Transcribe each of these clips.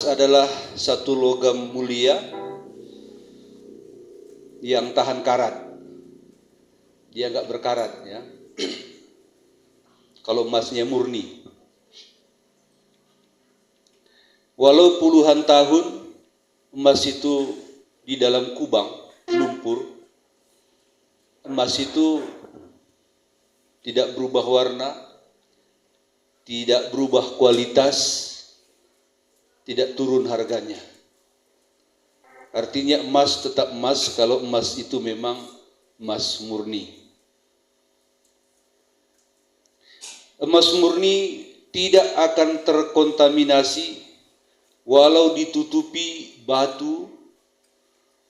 adalah satu logam mulia yang tahan karat. Dia nggak berkarat ya. Kalau emasnya murni. Walau puluhan tahun emas itu di dalam kubang lumpur, emas itu tidak berubah warna, tidak berubah kualitas, tidak turun harganya. Artinya emas tetap emas kalau emas itu memang emas murni. Emas murni tidak akan terkontaminasi walau ditutupi batu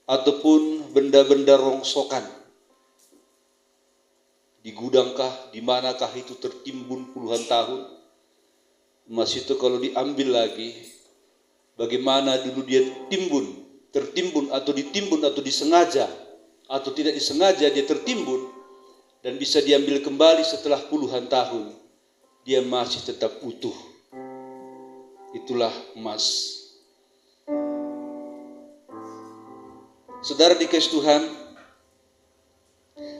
ataupun benda-benda rongsokan. Di gudangkah, di manakah itu tertimbun puluhan tahun, emas itu kalau diambil lagi, bagaimana dulu dia tertimbun atau ditimbun atau disengaja atau tidak disengaja dia tertimbun dan bisa diambil kembali setelah puluhan tahun, dia masih tetap utuh. Itulah emas. Saudara dikasih Tuhan,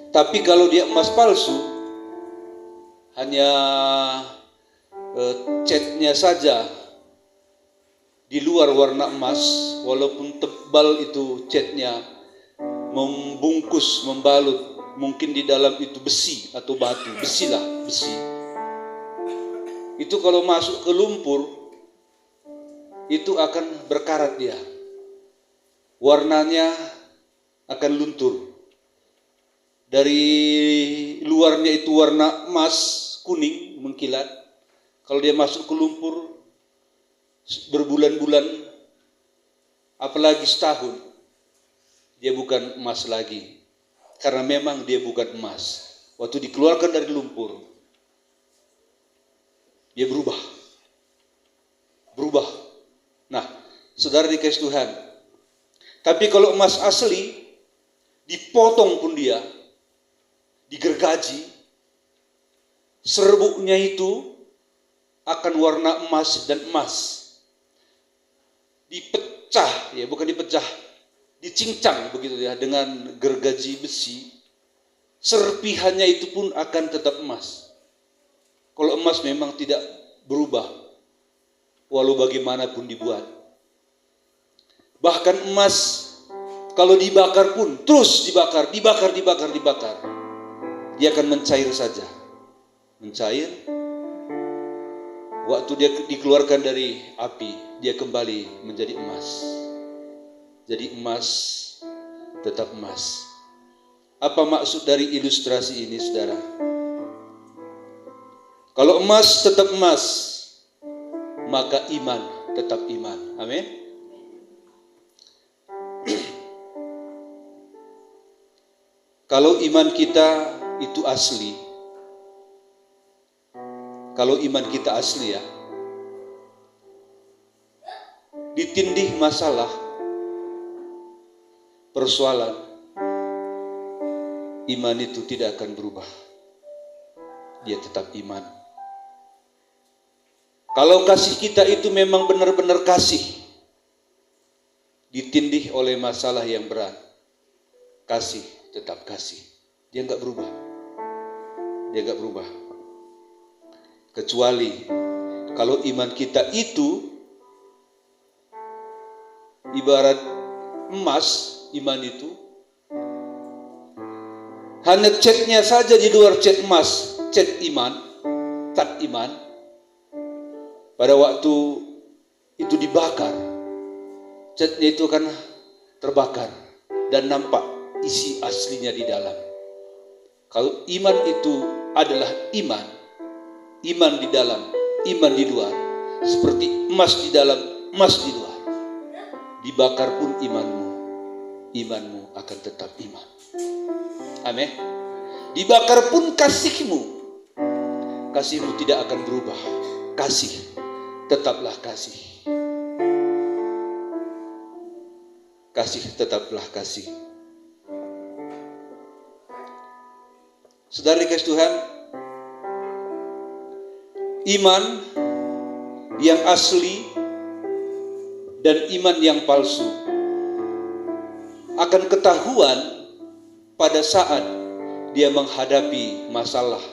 tapi kalau dia emas palsu, hanya catnya saja di luar warna emas, walaupun tebal itu catnya, membungkus, membalut, mungkin di dalam itu besi atau batu, besi. Itu kalau masuk ke lumpur, itu akan berkarat dia. Warnanya akan luntur. Dari luarnya itu warna emas, kuning, mengkilat. Kalau dia masuk ke lumpur, berbulan-bulan, apalagi setahun, dia bukan emas lagi. Karena memang dia bukan emas. Waktu dikeluarkan dari lumpur, dia berubah. Nah, saudara dikasih Tuhan. Tapi kalau emas asli, dipotong pun dia, digergaji, serbuknya itu akan warna emas dan emas. Dipecah, ya bukan dipecah, dicincang begitu ya, dengan gergaji besi. Serpihannya itu pun akan tetap emas. Kalau emas memang tidak berubah, walau bagaimanapun dibuat. Bahkan emas kalau dibakar pun terus dibakar. Dia akan mencair saja. Mencair. Waktu dia dikeluarkan dari api, dia kembali menjadi emas. Jadi emas tetap emas. Apa maksud dari ilustrasi ini, saudara? Kalau emas tetap emas, maka iman tetap iman. Amin. Kalau iman kita itu asli, kalau iman kita asli ya, ditindih masalah, persoalan, iman itu tidak akan berubah. Dia tetap iman. Kalau kasih kita itu memang benar-benar kasih, ditindih oleh masalah yang berat, kasih tetap kasih. Dia enggak berubah. Kecuali kalau iman kita itu ibarat emas, iman itu hanya catnya saja di luar cat emas, cat iman, cat iman. Pada waktu itu dibakar, catnya itu akan terbakar dan nampak isi aslinya di dalam. Kalau iman itu adalah iman di dalam, iman di luar, seperti emas di dalam, emas di luar. Dibakar pun imanmu akan tetap iman. Amin. Dibakar pun kasihmu tidak akan berubah. Kasih tetaplah kasih. Kasih tetaplah kasih. Saudara dikasih Tuhan, iman yang asli dan iman yang palsu akan ketahuan pada saat dia menghadapi masalah,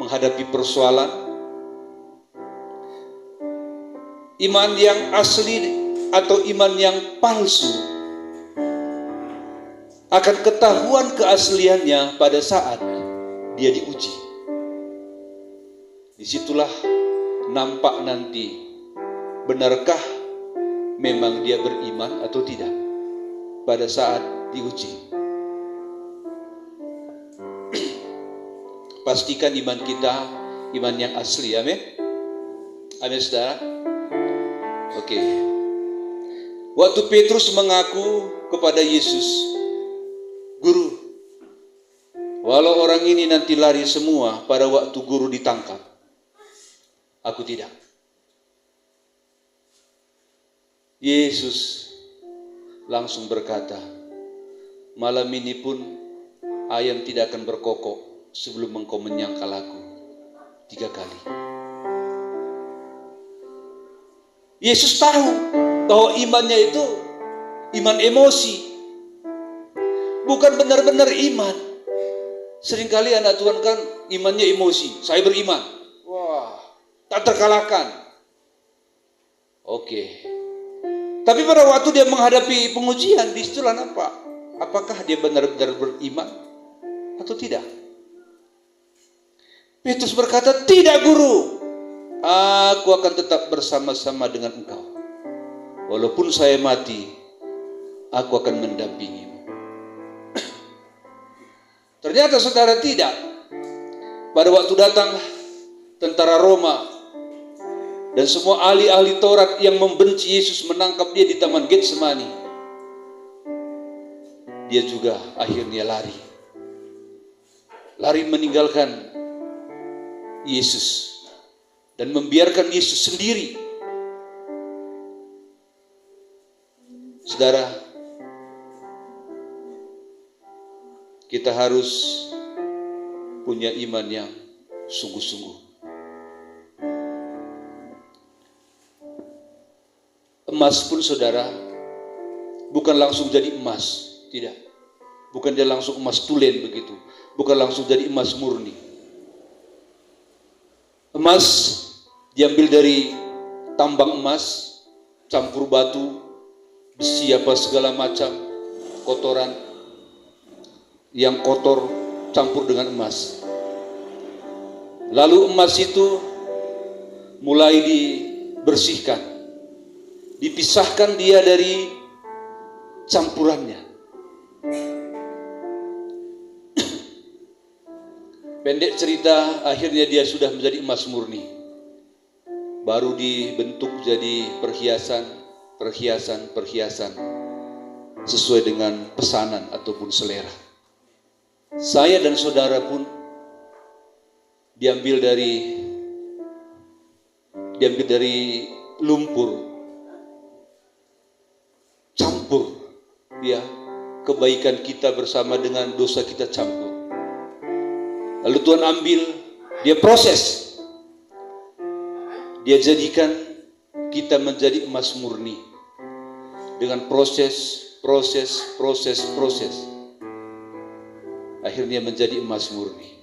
menghadapi persoalan. Iman yang asli atau iman yang palsu akan ketahuan keasliannya pada saat dia diuji. Disitulah nampak nanti, benarkah memang dia beriman atau tidak pada saat diuji. Pastikan iman kita iman yang asli, amin. Amin, saudara. Oke. Waktu Petrus mengaku kepada Yesus, "Guru, walau orang ini nanti lari semua pada waktu guru ditangkap, aku tidak." Yesus langsung berkata, "Malam ini pun ayam tidak akan berkokok sebelum engkau menyangkal aku 3 kali." Yesus tahu bahwa imannya itu iman emosi, bukan benar-benar iman. Seringkali anak Tuhan kan imannya emosi, saya beriman, wah, tak terkalahkan. Oke. Tapi pada waktu dia menghadapi pengujian, disitulah nampak apakah dia benar-benar beriman atau tidak. Petrus berkata, "Tidak, Guru, aku akan tetap bersama-sama dengan engkau. Walaupun saya mati, aku akan mendampingimu." Ternyata saudara tidak. Pada waktu datang tentara Roma dan semua ahli-ahli Taurat yang membenci Yesus menangkap dia di Taman Getsemani, dia juga akhirnya lari meninggalkan Yesus dan membiarkan Yesus sendiri. Saudara, kita harus punya iman yang sungguh-sungguh. Emas pun saudara bukan langsung jadi emas, tidak. Bukan dia langsung emas tulen begitu, bukan langsung jadi emas murni. Emas diambil dari tambang emas, campur batu, besi apa segala macam, kotoran yang kotor campur dengan emas. Lalu emas itu mulai dibersihkan, dipisahkan dia dari campurannya. Pendek cerita, akhirnya dia sudah menjadi emas murni. Baru dibentuk jadi perhiasan sesuai dengan pesanan ataupun selera. Saya dan saudara pun diambil dari lumpur, campur ya, kebaikan kita bersama dengan dosa kita campur. Lalu Tuhan ambil, dia proses, dia jadikan kita menjadi emas murni dengan proses. Akhirnya menjadi emas murni.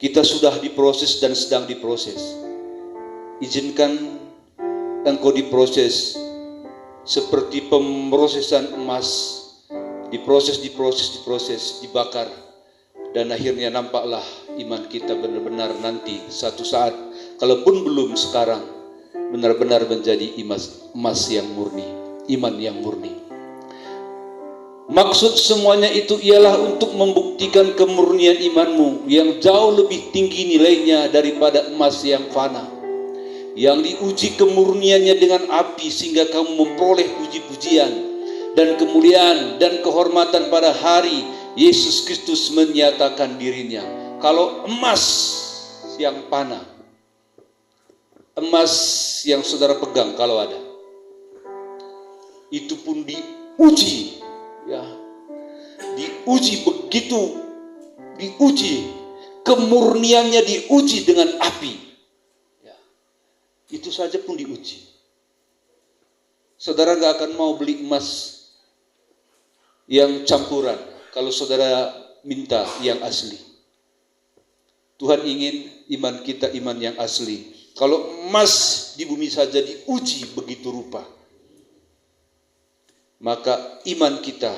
Kita sudah diproses dan sedang diproses. Izinkan engkau diproses seperti pemrosesan emas, diproses, dibakar, dan akhirnya nampaklah iman kita benar-benar nanti satu saat, kalaupun belum sekarang, benar-benar menjadi emas yang murni, iman yang murni. Maksud semuanya itu ialah untuk membuktikan kemurnian imanmu yang jauh lebih tinggi nilainya daripada emas yang fana, yang diuji kemurniannya dengan api sehingga kamu memperoleh puji-pujian dan kemuliaan dan kehormatan pada hari Yesus Kristus menyatakan dirinya. Kalau emas yang fana, emas yang saudara pegang kalau ada, itu pun diuji, ya, diuji begitu, diuji kemurniannya, diuji dengan api. Ya. itu saja pun diuji. Saudara gak akan mau beli emas yang campuran kalau saudara minta yang asli. Tuhan ingin iman kita iman yang asli. Kalau emas di bumi saja diuji begitu rupa, maka iman kita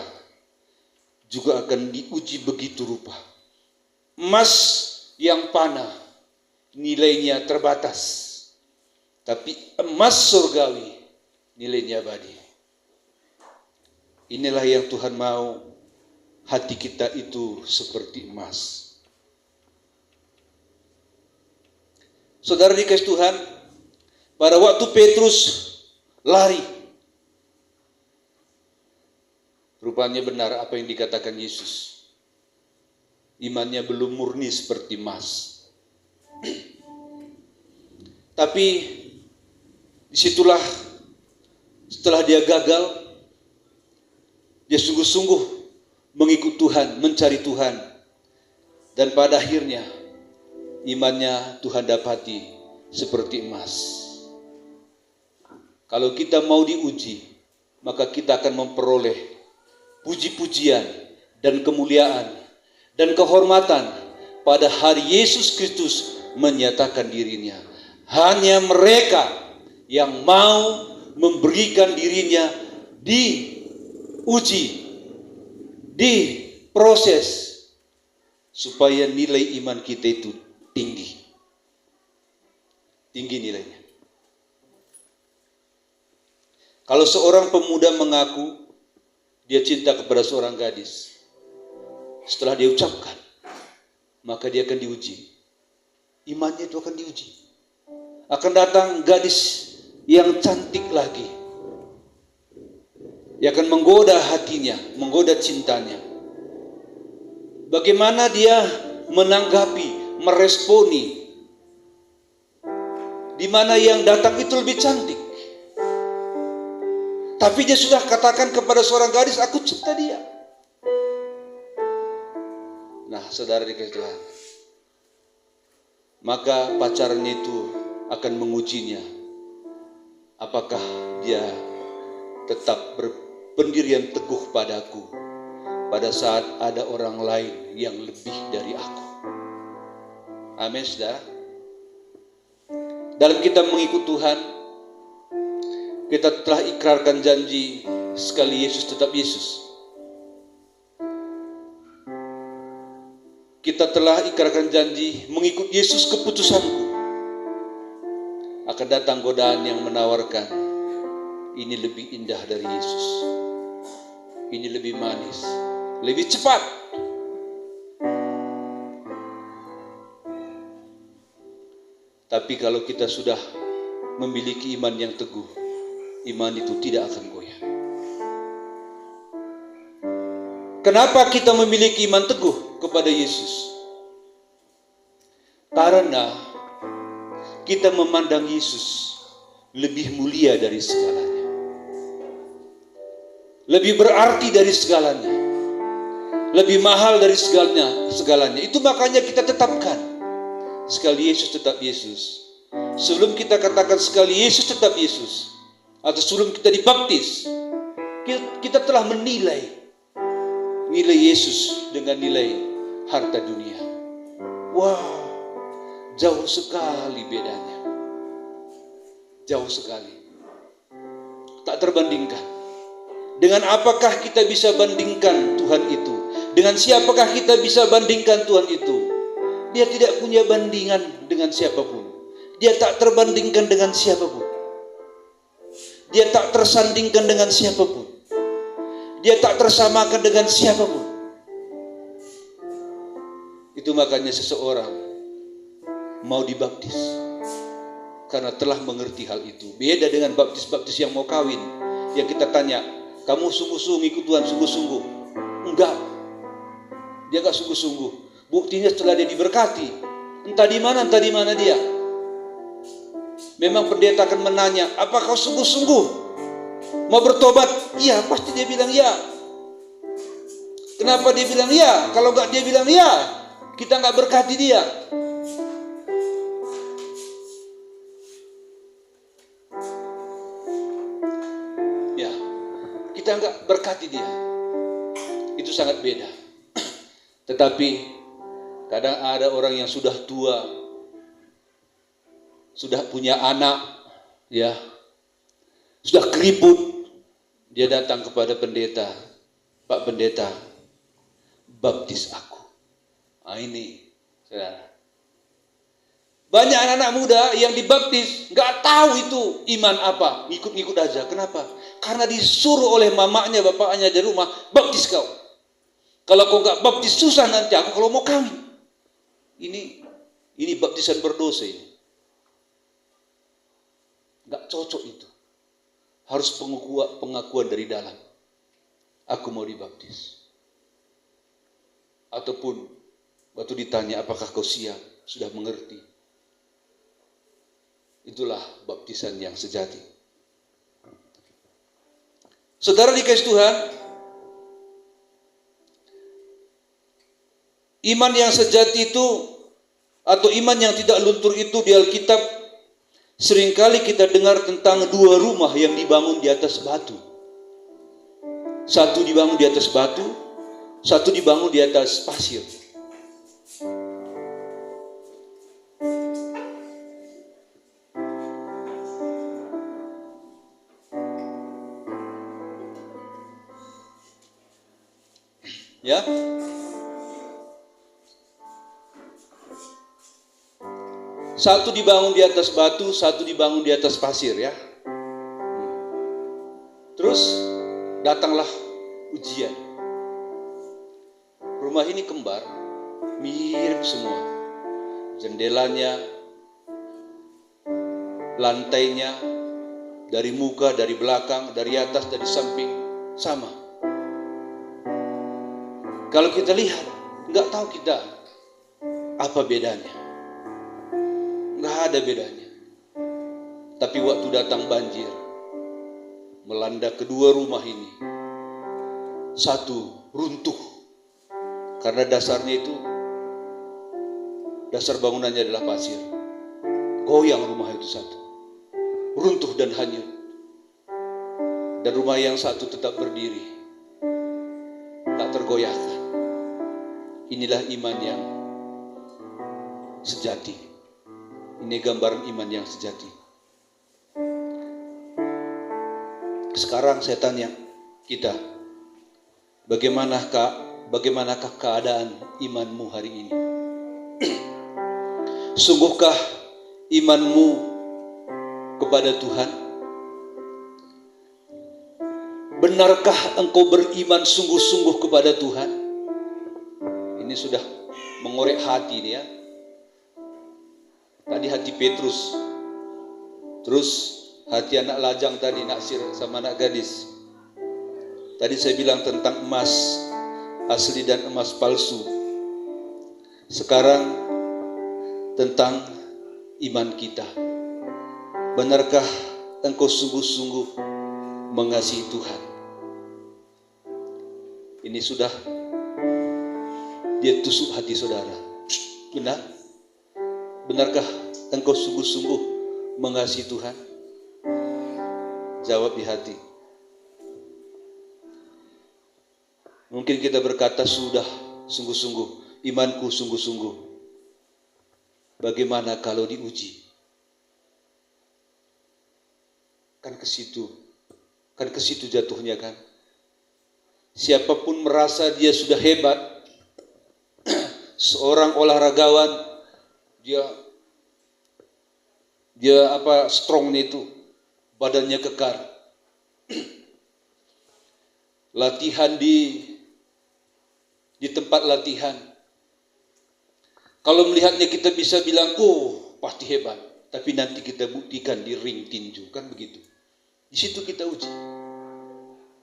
juga akan diuji begitu rupa. Emas yang panah nilainya terbatas, tapi emas surgawi nilainya abadi. Inilah yang Tuhan mau, hati kita itu seperti emas. Saudara dikasih Tuhan, pada waktu Petrus lari, rupanya benar apa yang dikatakan Yesus. Imannya belum murni seperti emas. Tapi disitulah setelah dia gagal, dia sungguh-sungguh mengikut Tuhan, mencari Tuhan. Dan pada akhirnya imannya Tuhan dapati seperti emas. Kalau kita mau diuji, maka kita akan memperoleh puji-pujian dan kemuliaan dan kehormatan pada hari Yesus Kristus menyatakan dirinya. Hanya mereka yang mau memberikan dirinya diuji, diproses, supaya nilai iman kita itu tinggi. Tinggi nilainya. Kalau seorang pemuda mengaku dia cinta kepada seorang gadis, setelah dia ucapkan, maka dia akan diuji. Imannya itu akan diuji. Akan datang gadis yang cantik lagi, yang akan menggoda hatinya, menggoda cintanya. Bagaimana dia menanggapi, meresponi, di mana yang datang itu lebih cantik. Tapi dia sudah katakan kepada seorang gadis, aku cinta dia. Nah, saudara dikasih Tuhan, maka pacarnya itu akan mengujinya. Apakah dia tetap berpendirian teguh padaku pada saat ada orang lain yang lebih dari aku. Amin, saudara. Dalam kita mengikut Tuhan, kita telah ikrarkan janji, sekali Yesus tetap Yesus. Kita telah ikrarkan janji, mengikut Yesus keputusanku. Akan datang godaan yang menawarkan, ini lebih indah dari Yesus, ini lebih manis, lebih cepat. Tapi kalau kita sudah memiliki iman yang teguh, iman itu tidak akan goyah. Kenapa kita memiliki iman teguh kepada Yesus? Karena kita memandang Yesus lebih mulia dari segalanya, lebih berarti dari segalanya, lebih mahal dari segalanya. Itu makanya kita tetapkan, sekali Yesus tetap Yesus. Sebelum kita katakan sekali Yesus tetap Yesus, atau sebelum kita dibaptis, kita telah menilai nilai Yesus dengan nilai harta dunia. Wow, jauh sekali bedanya. Jauh sekali. Tak terbandingkan. Dengan apakah kita bisa bandingkan Tuhan itu? Dengan siapakah kita bisa bandingkan Tuhan itu? Dia tidak punya bandingan dengan siapapun. Dia tak terbandingkan dengan siapapun. Dia tak tersandingkan dengan siapapun. Dia tak tersamakan dengan siapapun. Itu makanya seseorang mau dibaptis karena telah mengerti hal itu. Beda dengan baptis-baptis yang mau kawin, yang kita tanya, kamu sungguh-sungguh ikut Tuhan, sungguh-sungguh? Enggak. Dia enggak sungguh-sungguh. Buktinya setelah dia diberkati, entah di mana dia. Memang pendeta akan menanya, apa kau sungguh-sungguh mau bertobat? Iya, pasti dia bilang iya. Kenapa dia bilang iya? Kalau enggak dia bilang iya, kita enggak berkati dia. kita enggak berkati dia. Itu sangat beda. Tetapi kadang ada orang yang sudah tua, sudah punya anak, ya, sudah keriput, dia datang kepada pendeta, Pak Pendeta, baptis aku. Nah ini, saudara. Banyak anak-anak muda yang dibaptis, nggak tahu itu iman apa, ngikut-ngikut aja. Kenapa? Karena disuruh oleh mamanya, bapaknya di rumah, baptis kau. Kalau kau nggak baptis susah nanti aku kalau mau kawin. Ini baptisan berdosa ini. Nggak cocok itu. Harus pengakuan dari dalam. Aku mau dibaptis. Ataupun waktu ditanya apakah kau siap, sudah mengerti. Itulah baptisan yang sejati. Saudara dikasih Tuhan, iman yang sejati itu atau iman yang tidak luntur itu di Alkitab seringkali kita dengar tentang dua rumah yang dibangun di atas batu. Satu dibangun di atas batu, satu dibangun di atas pasir. Ya. Satu dibangun di atas batu, satu dibangun di atas pasir, ya. Terus datanglah ujian. Rumah ini kembar, mirip semua. Jendelanya, lantainya, dari muka, dari belakang, dari atas, dari samping, sama. Kalau kita lihat, nggak tahu kita apa bedanya. Nggak ada bedanya. Tapi waktu datang banjir, melanda kedua rumah ini, satu runtuh. Karena dasarnya itu, dasar bangunannya adalah pasir. Goyang rumah itu satu. Runtuh dan hanyut. Dan rumah yang satu tetap berdiri. Tak tergoyahkan. Inilah iman yang sejati. Ini gambaran iman yang sejati. Sekarang saya tanya kita, bagaimanakah keadaan imanmu hari ini? Sungguhkah imanmu kepada Tuhan? Benarkah engkau beriman sungguh-sungguh kepada Tuhan? Ini sudah mengorek hati ini, ya. Tadi hati Petrus, terus hati anak lajang tadi, naksir sama anak gadis. Tadi saya bilang tentang emas asli dan emas palsu. Sekarang tentang iman kita. Benarkah engkau sungguh-sungguh mengasihi Tuhan? Ini sudah dia tusuk hati saudara. Benar? Benarkah engkau sungguh-sungguh mengasihi Tuhan? Jawab di hati. Mungkin kita berkata sudah sungguh-sungguh, imanku sungguh-sungguh. Bagaimana kalau diuji? Kan ke situ jatuhnya kan. Siapapun merasa dia sudah hebat, seorang olahragawan, dia strongnya itu, badannya kekar. Latihan di tempat latihan. Kalau melihatnya kita bisa bilang, oh pasti hebat. Tapi nanti kita buktikan di ring tinju, kan begitu. Di situ kita uji.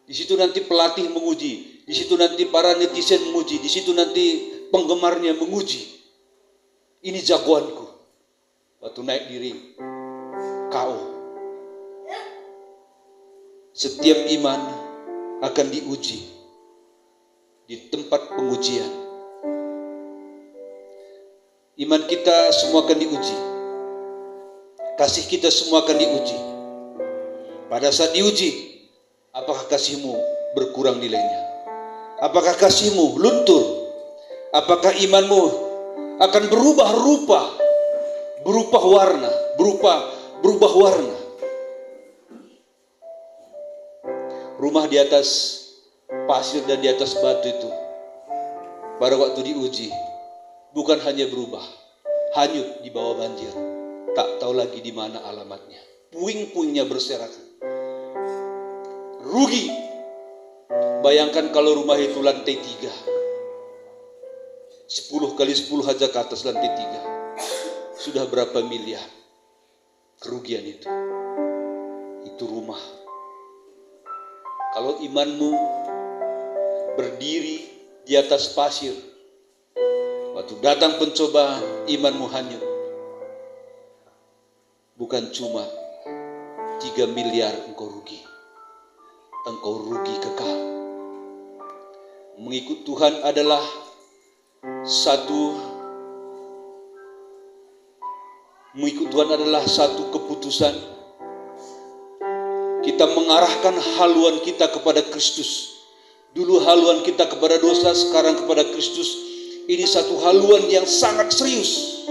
Di situ nanti pelatih menguji. Di situ nanti para netizen menguji. Di situ nanti penggemarnya menguji. Ini jagoanku. Waktu naik di ring, KO. Setiap iman akan diuji di tempat pengujian. Iman kita semua akan diuji. Kasih kita semua akan diuji. Pada saat diuji, Apakah kasihmu berkurang nilainya? Apakah kasihmu luntur? Apakah imanmu akan berubah rupa, berubah warna, berubah warna? Rumah di atas pasir dan di atas batu itu pada waktu diuji bukan hanya berubah, hanyut di bawah banjir, tak tahu lagi di mana alamatnya. Puing-puingnya berserakan. Rugi. Bayangkan kalau rumah itu lantai 3. 10 kali 10 aja ke atas lantai 3. Sudah berapa miliar kerugian itu. Itu rumah. Kalau imanmu berdiri di atas pasir, waktu datang pencobaan, imanmu hanyut. Bukan cuma 3 miliar engkau rugi. Engkau rugi kekal. Mengikut Tuhan adalah satu keputusan. Kita mengarahkan haluan kita kepada Kristus. Dulu haluan kita kepada dosa, sekarang kepada Kristus. Ini satu haluan yang sangat serius.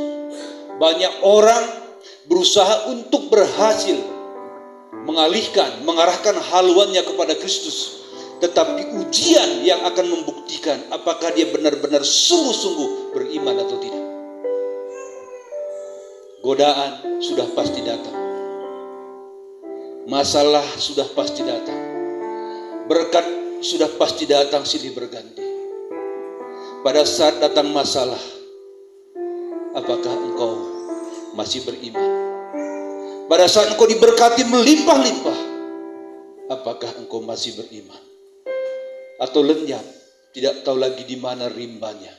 Banyak orang berusaha untuk berhasil mengarahkan haluannya kepada Kristus. Tetapi ujian yang akan membuktikan apakah dia benar-benar sungguh-sungguh beriman atau tidak. Godaan sudah pasti datang. Masalah sudah pasti datang. Berkat sudah pasti datang silih berganti. Pada saat datang masalah, apakah engkau masih beriman? Pada saat engkau diberkati melimpah-limpah, apakah engkau masih beriman? Atau lenyap, tidak tahu lagi di mana rimbanya,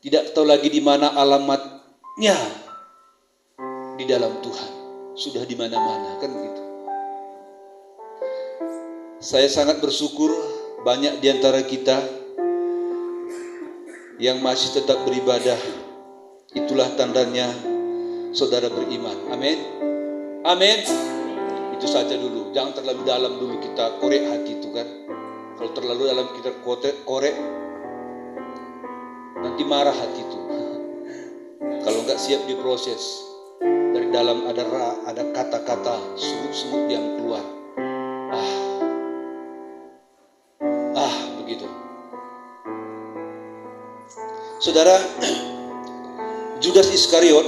tidak tahu lagi di mana alamatnya di dalam Tuhan, sudah di mana-mana, kan begitu. Saya sangat bersyukur banyak di antara kita yang masih tetap beribadah. Itulah tandanya saudara beriman. Amin. Amin. Itu saja dulu. Jangan terlalu dalam dulu kita korek hati itu kan. Kalau terlalu dalam kita korek, nanti marah hati itu. Kalau nggak siap diproses, dari dalam ada kata-kata semut-semut yang keluar. Begitu. Saudara, Judas Iskariot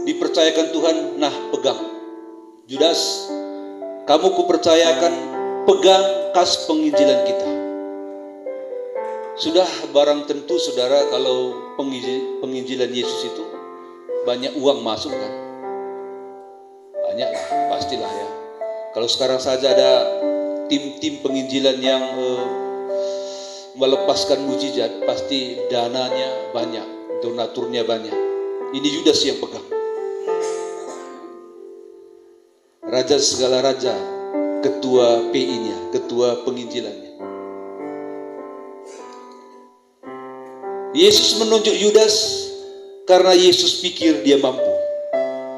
dipercayakan Tuhan, nah pegang. Judas, kamu kupercayakan, pegang kas penginjilan kita. Sudah barang tentu saudara, kalau penginjilan Yesus itu banyak uang masuk kan? Banyak lah, pastilah ya. Kalau sekarang saja ada tim-tim penginjilan yang melepaskan mujizat, pasti dananya banyak, donaturnya banyak. Ini Judas yang pegang. Raja segala raja, ketua PI-nya, ketua penginjilannya. Yesus menunjuk Judas karena Yesus pikir dia mampu.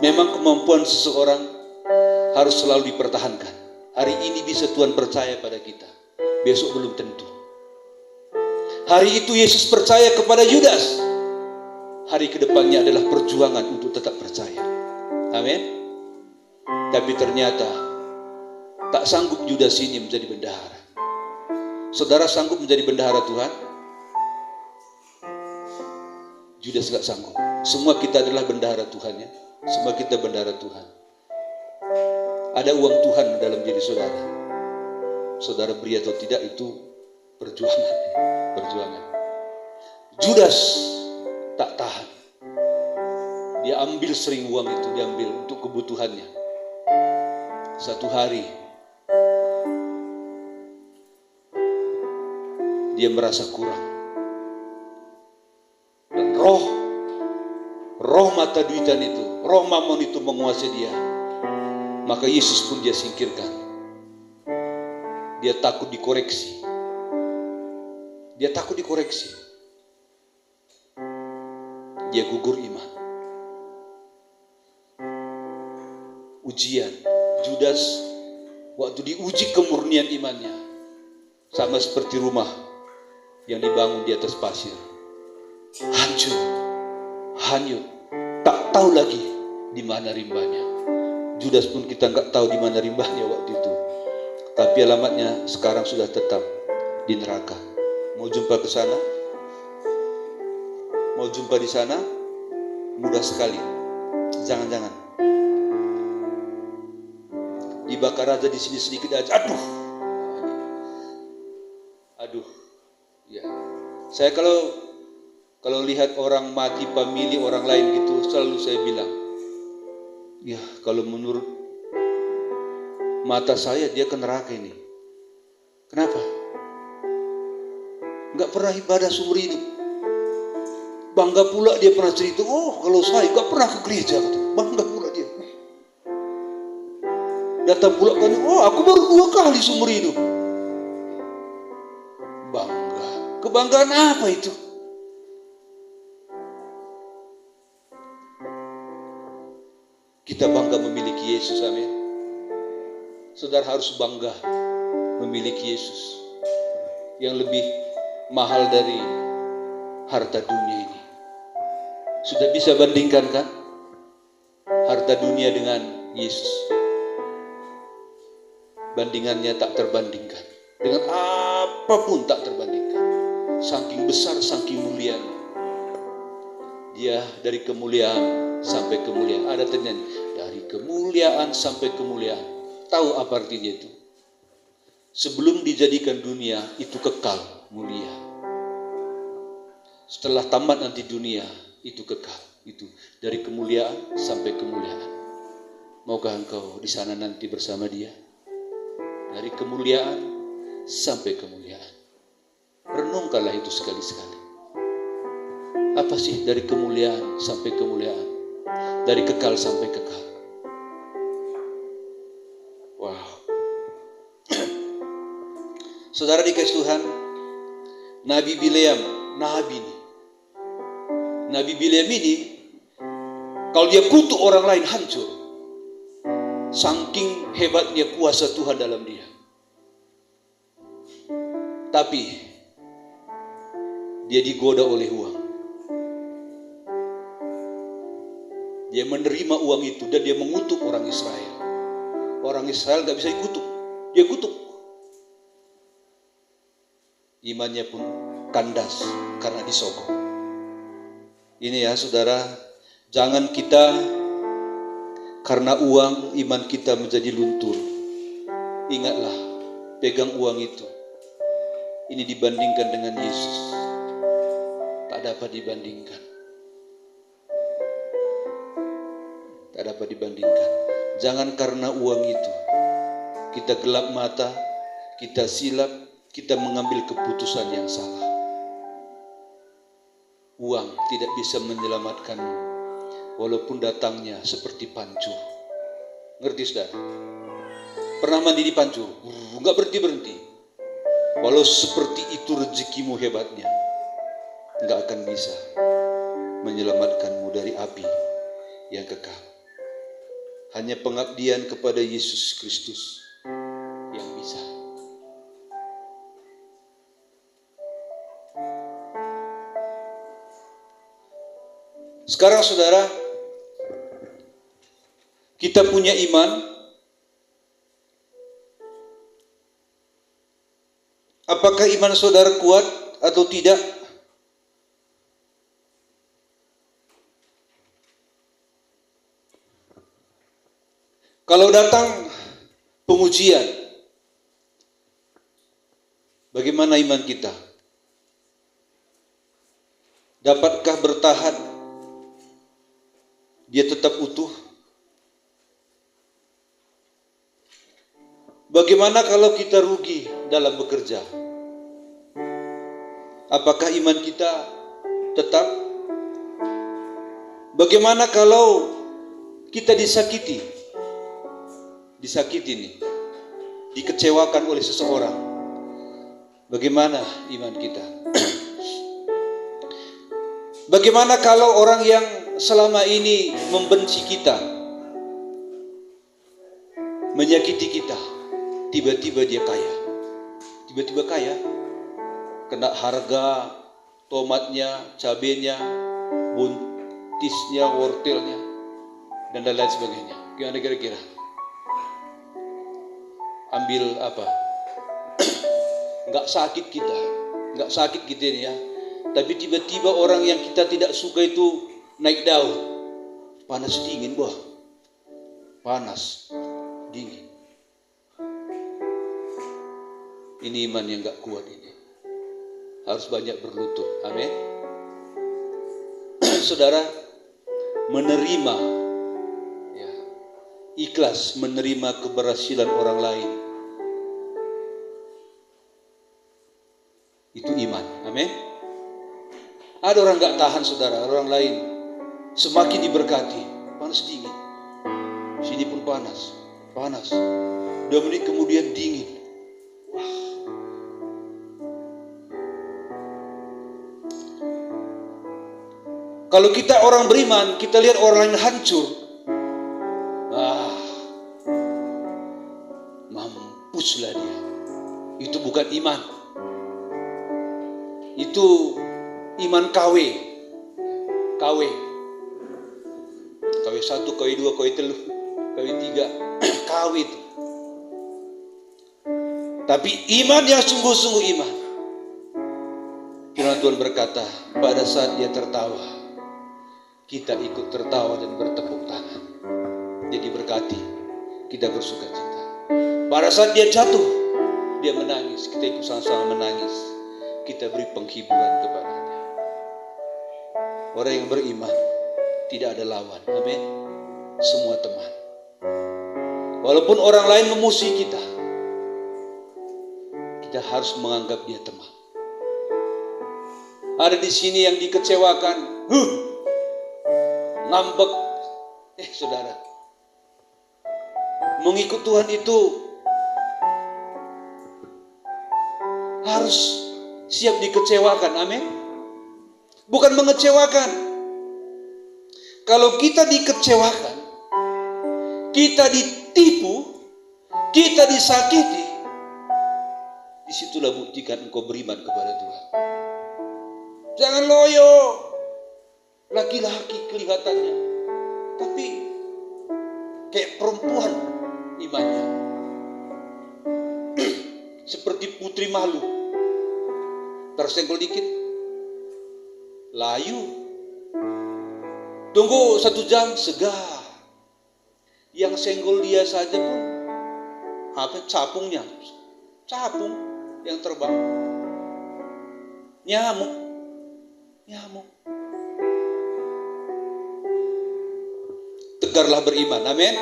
Memang kemampuan seseorang harus selalu dipertahankan. Hari ini bisa Tuhan percaya pada kita, besok belum tentu. Hari itu Yesus percaya kepada Judas. Hari kedepannya adalah perjuangan untuk tetap percaya. Amin. Tapi ternyata tak sanggup Judas ini menjadi bendahara. Saudara sanggup menjadi bendahara Tuhan? Judas gak sanggup. Semua kita adalah bendahara Tuhan ya. Semua kita bendahara Tuhan. Ada uang Tuhan dalam diri saudara. Saudara beri atau tidak itu perjuangan. Perjuangan. Judas tak tahan. Dia ambil sering uang itu, diambil untuk kebutuhannya. Satu hari dia merasa kurang. Dan roh mata duitan itu, roh mamon itu menguasai dia. Maka Yesus pun dia singkirkan. Dia takut dikoreksi. Dia takut dikoreksi. Dia gugur iman. Ujian. Judas waktu diuji kemurnian imannya, sama seperti rumah yang dibangun di atas pasir, hancur, hanyut, tak tahu lagi di mana rimbanya. Judas pun kita nggak tahu di mana rimbanya waktu itu, tapi alamatnya sekarang sudah tetap di neraka. Mau jumpa ke sana, mau jumpa di sana, mudah sekali. Jangan-jangan dibakar aja di sini sedikit aja, aduh, ya. Saya kalau lihat orang mati famili orang lain gitu, selalu saya bilang, ya kalau menurut mata saya dia ke neraka ini. Kenapa? Nggak pernah ibadah seumur hidup. Bangga pula dia pernah cerita, kalau saya nggak pernah ke gereja, bangga pula dia. Datang pula kan, aku baru 2 kali seumur hidup. Bangga. Kebanggaan apa itu? Kita bangga memiliki Yesus, amin. Saudara harus bangga memiliki Yesus yang lebih mahal dari harta dunia ini. Sudah bisa bandingkan kan? Harta dunia dengan Yesus. Bandingannya tak terbandingkan. Dengan apapun tak terbandingkan. Saking besar, saking mulia. Dia dari kemuliaan sampai kemuliaan. Ada ternyanyi, dari kemuliaan sampai kemuliaan. Tahu apa artinya itu? Sebelum dijadikan dunia, itu kekal, mulia. Setelah tamat nanti dunia, itu kekal. Itu dari kemuliaan sampai kemuliaan. Maukah engkau di sana nanti bersama dia? Dari kemuliaan sampai kemuliaan. Renungkanlah itu sekali-sekali. Apa sih dari kemuliaan sampai kemuliaan? Dari kekal sampai kekal. Wow. Saudara dikasih Tuhan, Nabi Bileam, Nabi Bileam ini, kalau dia kutuk orang lain hancur. Saking hebatnya kuasa Tuhan dalam dia. Tapi dia digoda oleh uang. Dia menerima uang itu dan dia mengutuk orang Israel. Orang Israel gak bisa dikutuk. Dia kutuk. Imannya pun kandas karena disogok. Ini ya saudara, jangan kita karena uang iman kita menjadi luntur. Ingatlah, pegang uang itu. Ini dibandingkan dengan Yesus, tak dapat dibandingkan. Tak dapat dibandingkan. Jangan karena uang itu kita gelap mata, kita silap, kita mengambil keputusan yang salah. Uang tidak bisa menyelamatkanmu, walaupun datangnya seperti pancur. Ngerti saudara? Pernah mandi di pancur? Enggak berhenti-berhenti. Walau seperti itu rezekimu hebatnya, enggak akan bisa menyelamatkanmu dari api yang kekal. Hanya pengabdian kepada Yesus Kristus yang bisa. Sekarang saudara, kita punya iman. Apakah iman saudara kuat atau tidak? Kalau datang pengujian, bagaimana iman kita? Dapatkah bertahan? Dia tetap utuh? Bagaimana kalau kita rugi dalam bekerja? Apakah iman kita tetap? Bagaimana kalau kita disakiti? Disakiti nih, dikecewakan oleh seseorang. Bagaimana iman kita? Bagaimana kalau orang yang selama ini membenci kita, menyakiti kita, tiba-tiba dia kaya. Tiba-tiba kaya. Kena harga tomatnya, cabenya, buntisnya, wortelnya, dan lain-lain sebagainya. Gimana kira-kira? Ambil apa? Nggak sakit kita ini ya. Tapi tiba-tiba orang yang kita tidak suka itu naik daun. Panas dingin, wah. Panas, dingin. Ini iman yang nggak kuat ini. Harus banyak berlutut. Amin. Saudara, menerima, ya, ikhlas menerima keberhasilan orang lain. Itu iman. Amin. Ada orang gak tahan, saudara. Orang lain semakin diberkati, panas dingin. Sini pun panas. 2 menit kemudian dingin. Wah. Kalau kita orang beriman, kita lihat orang lain hancur. Mampuslah dia. Itu bukan iman. Itu iman KW 1, KW 2, KW 3, KW 3, KW itu. Tapi iman yang sungguh-sungguh iman. Firman Tuhan berkata, pada saat dia tertawa, kita ikut tertawa dan bertepuk tangan. Jadi berkati, kita bersuka cita. Pada saat dia jatuh, dia menangis, kita ikut sama-sama menangis. Kita beri penghiburan kepadanya. Orang yang beriman tidak ada lawan. Amin. Semua teman. Walaupun orang lain memusuhi kita, kita harus menganggap dia teman. Ada di sini yang dikecewakan, ngambek. Saudara, mengikut Tuhan itu harus siap dikecewakan. Amin. Bukan mengecewakan. Kalau kita dikecewakan, kita ditipu, kita disakiti, disitulah buktikan engkau beriman kepada Tuhan. Jangan loyo, laki-laki kelihatannya, tapi kayak perempuan imannya. Seperti putri malu, tersenggol dikit, layu. Tunggu 1 jam, segar. Yang senggol dia saja pun capung yang terbang. Nyamuk. Tegarlah beriman, amin.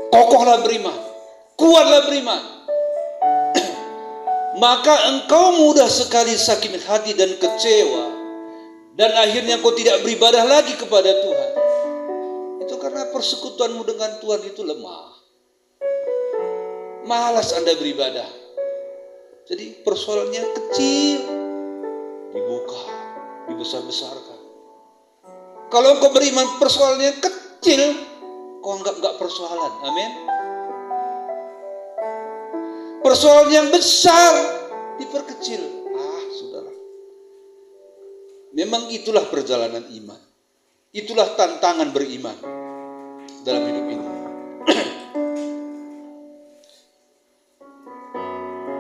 Kokohlah beriman, kuatlah beriman. Maka engkau mudah sekali sakit hati dan kecewa, dan akhirnya kau tidak beribadah lagi kepada Tuhan. Itu karena persekutuanmu dengan Tuhan itu lemah. Malas Anda beribadah. Jadi persoalannya kecil, dibuka, dibesar-besarkan. Kalau engkau beriman persoalannya kecil, kau anggap enggak persoalan. Amin. Persoalan yang besar diperkecil. Saudara. Memang itulah perjalanan iman. Itulah tantangan beriman dalam hidup ini.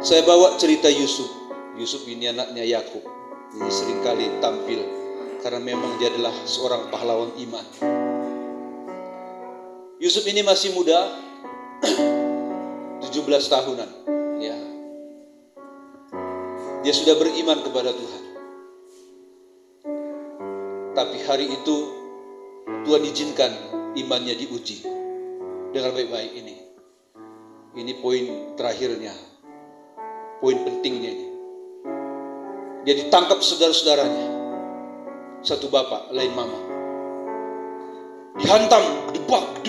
Saya bawa cerita Yusuf. Yusuf ini anaknya Yakub. Ini seringkali tampil karena memang dia adalah seorang pahlawan iman. Yusuf ini masih muda, 17 tahunan. Ya. Dia sudah beriman kepada Tuhan. Tapi hari itu Tuhan izinkan imannya diuji dengan baik-baik ini. Ini poin terakhirnya, poin pentingnya ini. Dia ditangkap saudara-saudaranya, satu bapak lain mama. Dihantam, gedebak.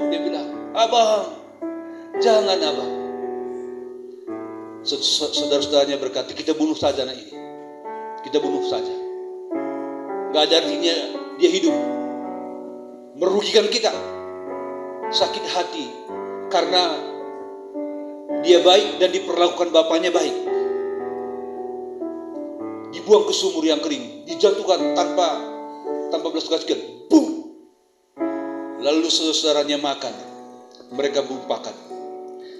Dia bilang, abang, jangan abang. Saudara-saudaranya berkata, kita bunuh saja anak ini. Kita bunuh saja. Gak ada artinya dia hidup. Merugikan kita. Sakit hati. Karena Dia baik dan diperlakukan bapaknya baik. Dibuang ke sumur yang kering, dijatuhkan tanpa belas kasihan. Boom. Lalu saudaranya makan, mereka bumpakan.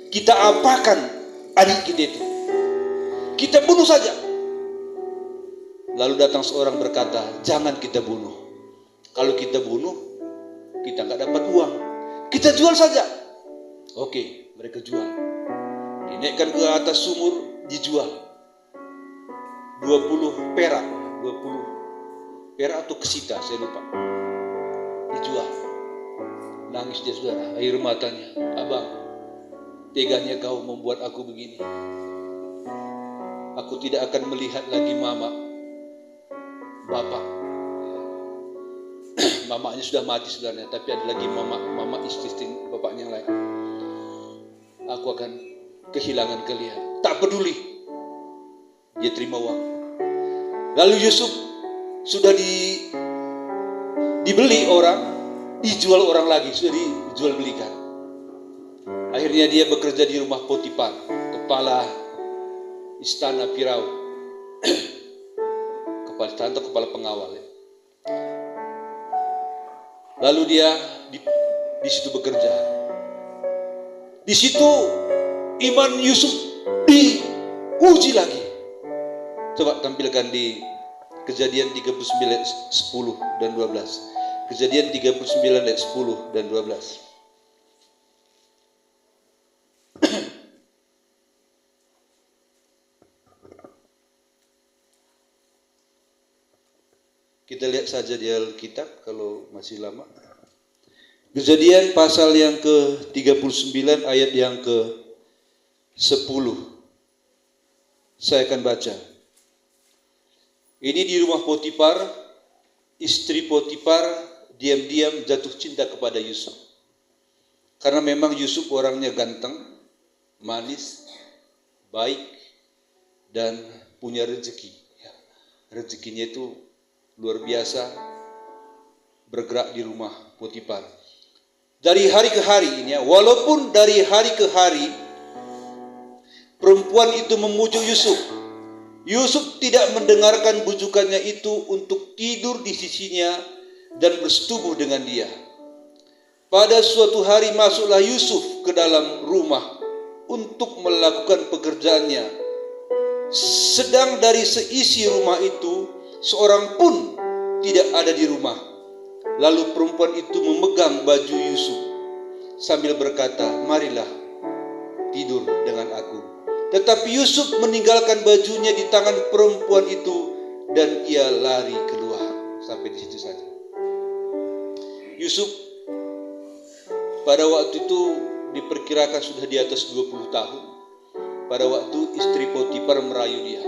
Kita apakan adik kita itu? Kita bunuh saja. Lalu datang seorang berkata, jangan kita bunuh. Kalau kita bunuh, kita nggak dapat uang. Kita jual saja. Oke, mereka jual. Dinaikkan ke atas sumur, dijual. 20 perak atau kesita, saya lupa. Dijual. Nangis dia saudara, air matanya. Abang, teganya kau membuat aku begini. Aku tidak akan melihat lagi mama, bapak. Mamanya sudah mati sebenarnya, tapi ada lagi mama istri bapaknya yang lain. Aku akan kehilangan kalian. Tak peduli. Dia terima uang. Lalu Yusuf sudah dibeli orang, dijual orang lagi, sudah dijual belikan. Akhirnya dia bekerja di rumah Potifar, kepala istana Firaun. Kepala istana atau kepala pengawal ya. Lalu dia di situ bekerja. Di situ iman Yusuf diuji lagi. Coba tampilkan di Kejadian 39 ayat 10 dan 12. Kejadian 39 ayat 10 dan 12. Kita lihat saja di Alkitab kalau masih lama. Kejadian pasal yang ke-39 ayat yang ke-10. Saya akan baca. Ini di rumah Potifar, istri Potifar diam-diam jatuh cinta kepada Yusuf. Karena memang Yusuf orangnya ganteng, manis, baik, dan punya rezeki. Rezekinya itu luar biasa, bergerak di rumah Potifar. Dari hari ke hari ini, walaupun dari hari ke hari perempuan itu memujuk Yusuf, Yusuf tidak mendengarkan bujukannya itu untuk tidur di sisinya dan bersetubuh dengan dia. Pada suatu hari masuklah Yusuf ke dalam rumah untuk melakukan pekerjaannya. Sedang dari seisi rumah itu, seorang pun tidak ada di rumah. Lalu perempuan itu memegang baju Yusuf sambil berkata, marilah tidur dengan aku. Tetapi Yusuf meninggalkan bajunya di tangan perempuan itu dan ia lari keluar. Sampai di situ saja. Yusuf pada waktu itu diperkirakan sudah di atas 20 tahun. Pada waktu istri Potifar merayu dia.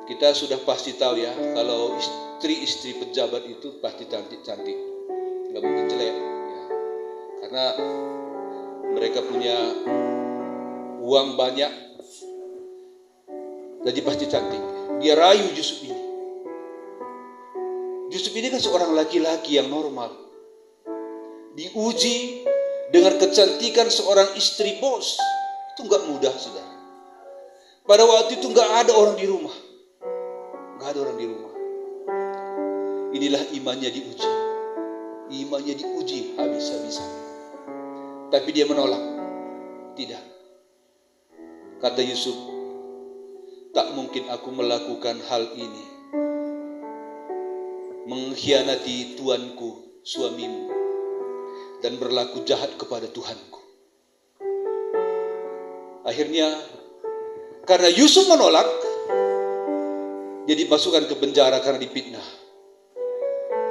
Kita sudah pasti tahu ya, kalau istri-istri pejabat itu pasti cantik-cantik. Gak mungkin jelek ya. Karena mereka punya uang banyak, jadi pasti cantik. Dia rayu Yusuf ini. Yusuf ini kan seorang laki-laki yang normal. Diuji dengan kecantikan seorang istri bos. Itu gak mudah, saudara. Pada waktu itu gak ada orang di rumah. Gak ada orang di rumah. Inilah imannya diuji. Imannya diuji habis-habisan. Tapi dia menolak. Tidak. Kata Yusuf, tak mungkin aku melakukan hal ini. Mengkhianati tuanku, suamimu, dan berlaku jahat kepada Tuhanku. Akhirnya, karena Yusuf menolak, dia dimasukkan ke penjara karena difitnah.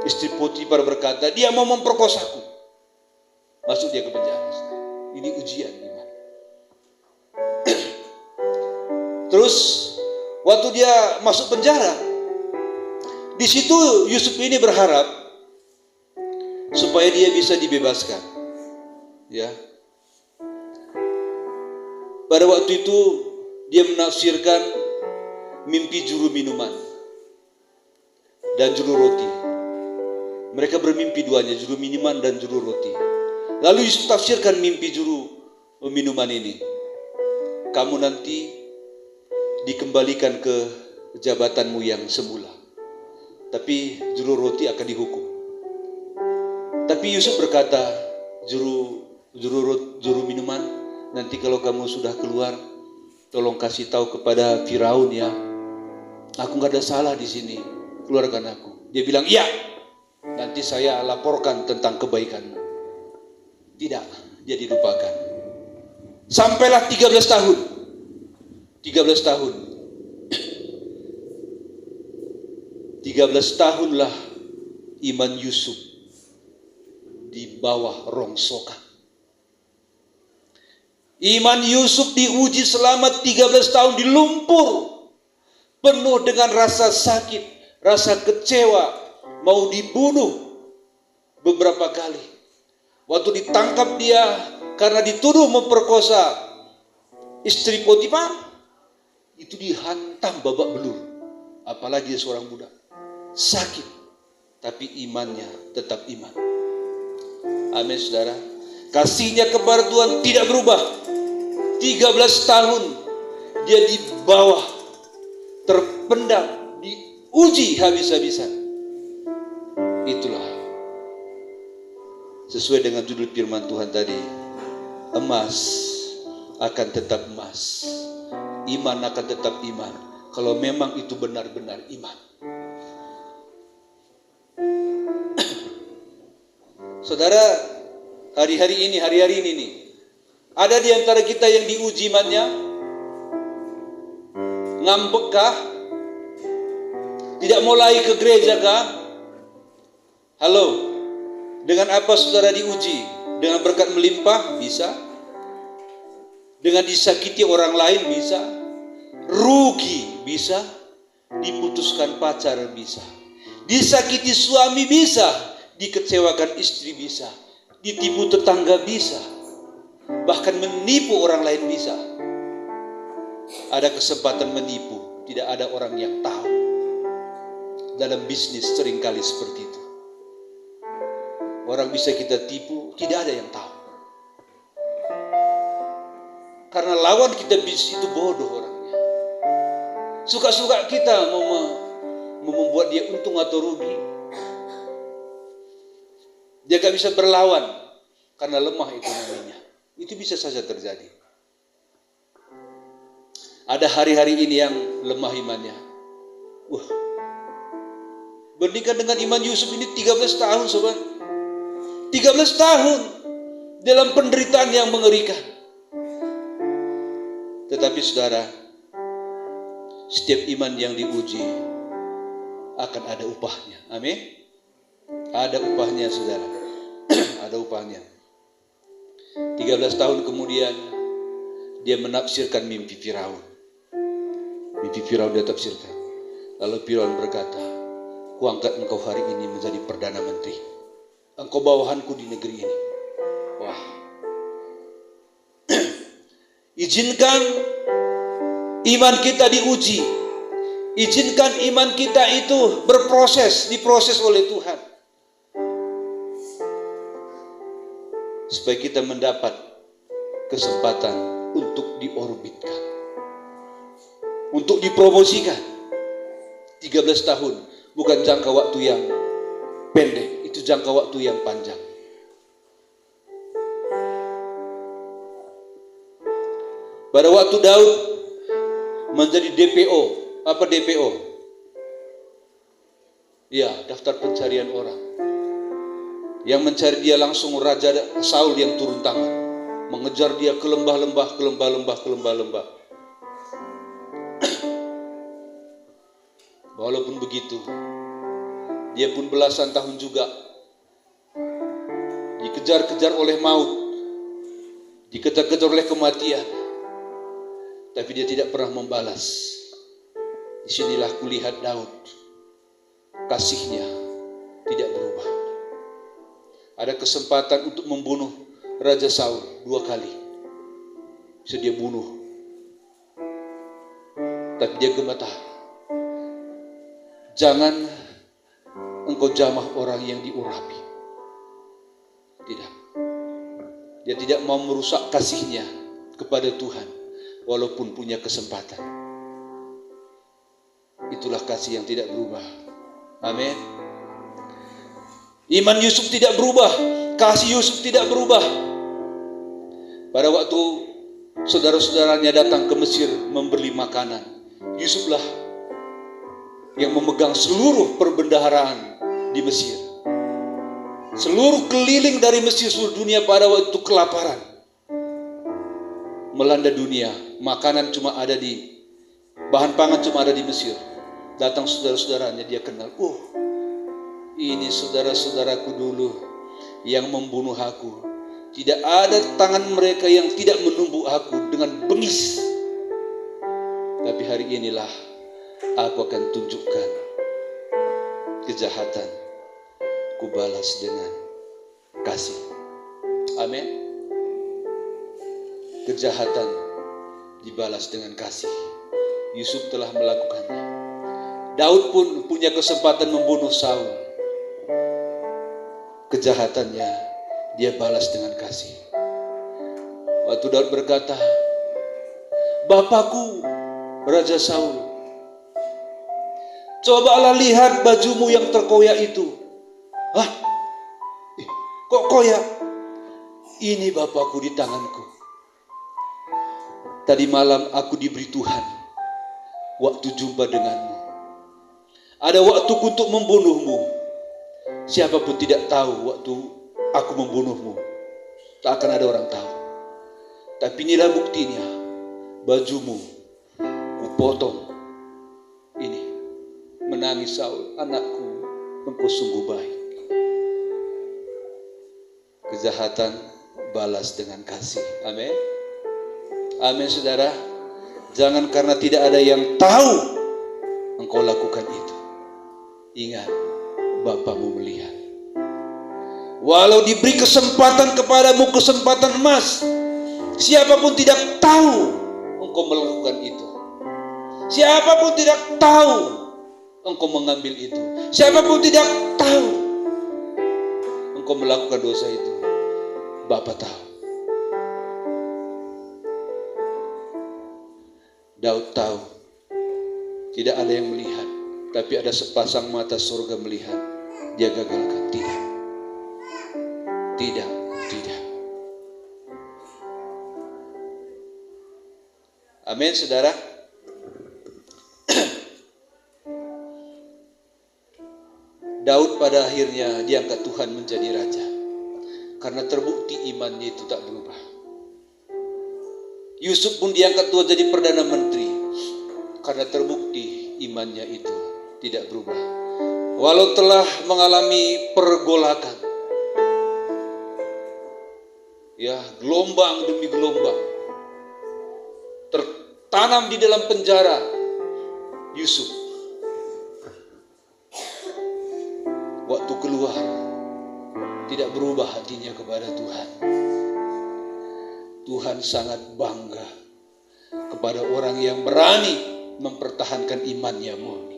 Istri Potifar berkata, dia mau memperkosaku. Masuk dia ke penjara. Ini ujian iman. Terus waktu dia masuk penjara, di situ Yusuf ini berharap supaya dia bisa dibebaskan. Ya. Pada waktu itu dia menafsirkan mimpi juru minuman dan juru roti. Mereka bermimpi duanya, juru minuman dan juru roti. Lalu Yusuf tafsirkan mimpi juru minuman ini. kamu nanti dikembalikan ke jabatanmu yang semula. Tapi juru roti akan dihukum. Tapi Yusuf berkata, juru minuman, nanti kalau kamu sudah keluar, tolong kasih tahu kepada Firaun ya, aku nggak ada salah di sini, keluarkan aku. Dia bilang, iya, nanti saya laporkan tentang kebaikanmu. Tidak, dia dilupakan. Sampailah 13 tahun. 13 tahun. 13 tahunlah iman Yusuf di bawah rongsokan. Iman Yusuf diuji selama 13 tahun di lumpur, penuh dengan rasa sakit, rasa kecewa, mau dibunuh beberapa kali. Waktu ditangkap dia karena dituduh memperkosa istri Potifar, itu dihantam babak belur. Apalagi dia seorang budak. Sakit, tapi imannya tetap iman. Amin, saudara. Kasihnya kepada Tuhan tidak berubah. 13 tahun dia di bawah, terpendam, diuji habis-habisan. Itulah sesuai dengan judul firman Tuhan tadi, emas akan tetap emas, iman akan tetap iman, kalau memang itu benar-benar iman. Saudara, hari-hari ini nih, ada di antara kita yang diuji imannya, ngambekkah? Tidak mau lagi ke gereja kah? Halo, dengan apa saudara diuji? Dengan berkat melimpah? Bisa. Dengan disakiti orang lain? Bisa. Rugi? Bisa. Diputuskan pacar? Bisa. Disakiti suami? Bisa. Dikecewakan istri? Bisa. Ditipu tetangga? Bisa. Bahkan menipu orang lain? Bisa. Ada kesempatan menipu, tidak ada orang yang tahu. Dalam bisnis seringkali seperti itu. Orang bisa kita tipu, tidak ada yang tahu. Karena lawan kita bisnis itu bodoh orangnya. Suka-suka kita mau membuat dia untung atau rugi. Dia gak bisa berlawan karena lemah ekonominya. Itu bisa saja terjadi. Ada hari-hari ini yang lemah imannya. Bandingkan dengan iman Yusuf ini 13 tahun sobat. 13 tahun dalam penderitaan yang mengerikan. Tetapi saudara, setiap iman yang diuji akan ada upahnya. Amin. Ada upahnya saudara. Ada upahnya. 13 tahun kemudian dia menafsirkan mimpi Firaun. Mimpi Firaun dia tafsirkan. Lalu Firaun berkata, kuangkat engkau hari ini menjadi Perdana Menteri. Engkau bawahanku di negeri ini. Wah. Izinkan iman kita diuji. Izinkan iman kita itu diproses oleh Tuhan. Supaya kita mendapat kesempatan untuk diorbitkan. Untuk dipromosikan. 13 tahun bukan jangka waktu yang pendek, itu jangka waktu yang panjang. Pada waktu Daud menjadi DPO, apa DPO? Ya, daftar pencarian orang. Yang mencari dia langsung Raja Saul yang turun tangan, mengejar dia ke lembah-lembah. Walaupun begitu, dia pun belasan tahun juga dikejar-kejar oleh maut, dikejar-kejar oleh kematian, tapi dia tidak pernah membalas. Disinilah kulihat Daud, kasihnya tidak berubah. Ada kesempatan untuk membunuh Raja Saul 2 kali, bisa dia bunuh, tapi dia gemetar. Jangan engkau jamah orang yang diurapi. Tidak. Dia tidak mau merusak kasihnya kepada Tuhan. walaupun punya kesempatan. Itulah kasih yang tidak berubah. Amin. Iman Yusuf tidak berubah, kasih Yusuf tidak berubah. Pada waktu saudara-saudaranya datang ke Mesir membeli makanan, Yusuflah yang memegang seluruh perbendaharaan di Mesir. Seluruh keliling dari Mesir, seluruh dunia pada waktu itu kelaparan melanda dunia. Makanan cuma ada di, bahan pangan cuma ada di Mesir. Datang saudara-saudaranya, dia kenal. Oh, ini saudara-saudaraku dulu yang membunuh aku. Tidak ada tangan mereka yang tidak menumbuk aku dengan bengis. Tapi hari inilah aku akan tunjukkan kejahatan, ku balas dengan kasih. Amin. Kejahatan dibalas dengan kasih. Yusuf telah melakukannya. Daud pun punya kesempatan membunuh Saul. Kejahatannya dia balas dengan kasih. Waktu Daud berkata, "Bapakku Raja Saul, cobalah lihat bajumu yang terkoyak itu." "Hah? Kok koyak?" "Ini bapakku di tanganku. Tadi malam aku diberi Tuhan waktu jumpa denganmu. Ada waktuku untuk membunuhmu. Siapapun tidak tahu waktu aku membunuhmu. Tak akan ada orang tahu. Tapi inilah buktinya. Bajumu kupotong. Ini." Menangis Saul, "Anakku, engkau sungguh baik." Kejahatan balas dengan kasih. Amin. Amin, saudara. Jangan karena tidak ada yang tahu engkau lakukan itu. Ingat, Bapamu melihat. Walau diberi kesempatan kepadamu, kesempatan emas, siapapun tidak tahu engkau melakukan itu. Siapapun tidak tahu engkau mengambil itu. Siapapun tidak tahu engkau melakukan dosa itu. Bapa tahu. Daud tahu. Tidak ada yang melihat, tapi ada sepasang mata surga melihat. Dia gagalkan. Tidak. Tidak. Tidak. Amin, saudara. Daud pada akhirnya diangkat Tuhan menjadi raja. Karena terbukti imannya itu tak berubah. Yusuf pun diangkat Tuhan jadi Perdana Menteri. Karena terbukti imannya itu tidak berubah. Walau telah mengalami pergolakan. Ya, gelombang demi gelombang. Tertanam di dalam penjara. Yusuf. Waktu keluar. Tidak berubah hatinya kepada Tuhan. Tuhan sangat bangga kepada orang yang berani mempertahankan imannya murni.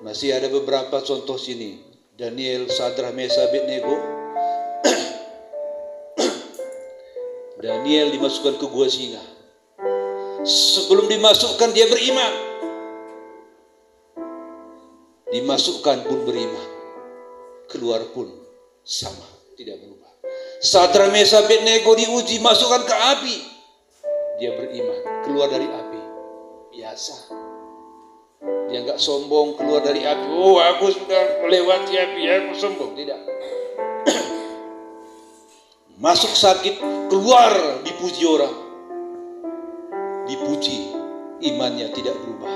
Masih ada beberapa contoh sini. Daniel, Sadrah, Mesah, Abednego. Daniel dimasukkan ke gua singa. Sebelum dimasukkan dia beriman. Dimasukkan pun beriman. Keluar pun sama, tidak berubah. Sadrah, Mesah, Abednego diuji, masukkan ke api. Dia beriman, keluar dari api. Biasa. Dia enggak sombong keluar dari api. Oh, aku sudah melewati api, aku sombong. Tidak. Masuk sakit, keluar dipuji orang. Dipuji, imannya tidak berubah.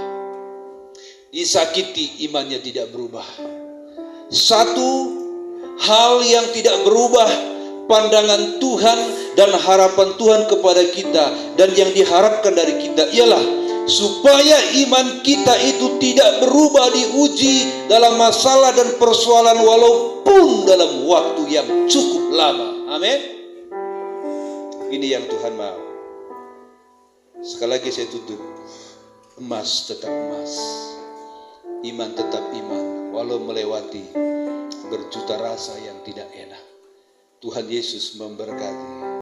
Disakiti, imannya tidak berubah. Satu hal yang tidak berubah, pandangan Tuhan dan harapan Tuhan kepada kita, dan yang diharapkan dari kita ialah supaya iman kita itu tidak berubah diuji dalam masalah dan persoalan walaupun dalam waktu yang cukup lama. Amin. Ini yang Tuhan mau. Sekali lagi saya tutup. Emas tetap emas. Iman tetap iman. Walau melewati berjuta rasa yang tidak enak. Tuhan Yesus memberkati.